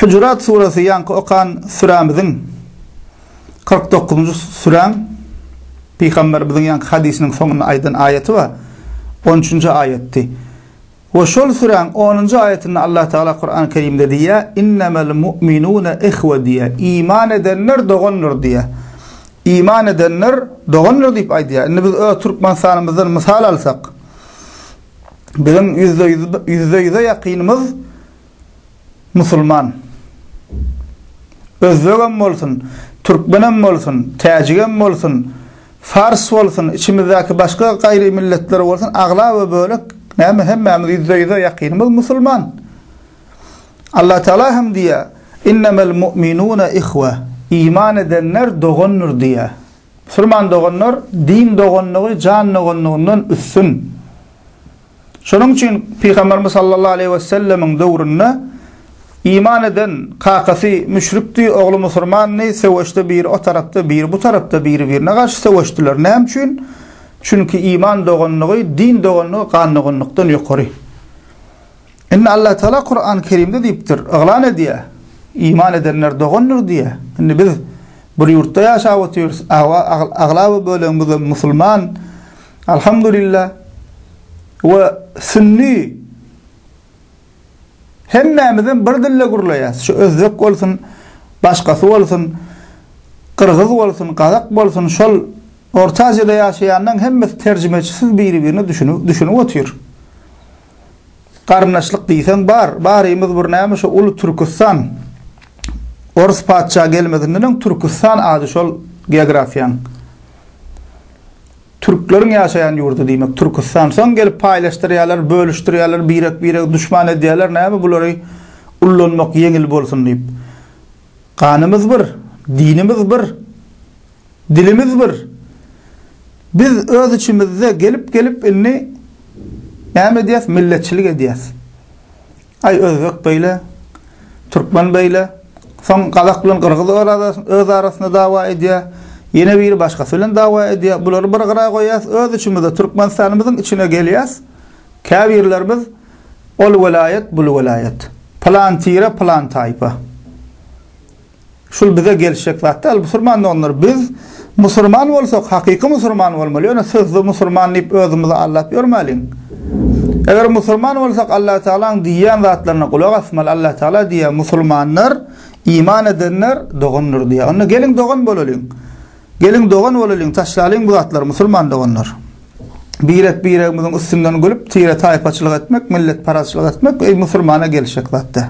Hucurat suresi yankı okan süramizin 49. süram Peygamberimizin yankı hadisinin sonuna aydın ayeti var. 13. ayetti. Ve şol süren 10. ayetinde Allah Teala Kur'an-ı Kerim'de diye innemel mu'minune ihve diye iman edenler doğunur diye. İman edenler doğunur deyip aydiye. Şimdi biz Türkmen sanımızdan misal alsak bizim %100'e yakinimiz Müslüman. Özbek'em olsun, Türkmenem olsun, Tacik'em olsun, Fars olsun, içimizdeki başka gayri milletler olsun, ağla ve böyle hemmemiz %100'e yakinimiz Müslüman. Allah Teala hem diye innemel mu'minune ihve iman edenler doğunur diye. Müslüman doğunur, din doğunluğu, can doğunluğundan üstün. Şunun için Peygamberimiz sallallahu aleyhi ve sellemin dövründe iman eden kakası müşrikti, oğlu Müslümanı seveşti, bir o tarafta bir bu tarafta birine karşı seveştiler. Ne için? Çünkü iman doğunluğu, din doğunluğu, kan doğunluğundan yukarı. İnne Allah Teala Kur'an-ı Kerim'de deyiptir. Ağlan ediyor. İman edenler doğunur diye. Şimdi biz bir yurtta yaşayıyoruz. Ağla böyle Müslüman. Elhamdülillah. Ve sünni hemmemizin bir dille gurlayaz. Şu Özbek olsun, başkası olsun, Kırgız olsun, Kazak olsun, şol Orta Asya'da yaşayandan hemmesi tercümecisiz birbirine düşünüp otuyor. Karnaşlık deysen bar. Barimiz bir neymi şu Ulu Türkistan. Orus padişah gelmediğinden Türkistan adı şol geografiyan. Türklerin yaşayan yurdu demek Türkistan. Son gelip paylaştırıyorlar, bölüştürüyorlar, birek düşman ediyorlar. Neymi bunları ullanmak yengil bolsun deyip. Kanımız bir, dinimiz bir, dilimiz bir. Biz öz içimizde gelip inni neymi diyez? Milletçilik ediyez. Ay Özbek böyle, Türkmen böyle, son Kazak bilen Kırgız öz arasında dava ediyor. Yine bir başkasıyla dava ediyor. Bunları bir qıra koyas. Öz içimizde Türkmenistan'ımızın içine geliyoruz. Kabirlerimiz ol velayet, bul velayet. Plan tire, plan tayfa. Şul bize gelişecek vaxtda Müslüman onlar. Biz Müslüman olsak, hakiki Müslüman olmalı. Yani sözlü Müslüman deyip özümüzü Allah görmeliyim. Eğer Müslüman olsak Allah Teala'nın diyen zatlarına kulak asmalı. Allah Teala diye Müslümanlar, iman edenler doğunur diye. Onu gelin doğun bolalım. Gelin doğan olalım, taşlayalım bu zatlar, Müslüman doğanlar. Birekimizin üstünden gülüp, tire tayfaçılık etmek, millet parasçılık etmek, Müslümana gelişecek zaten.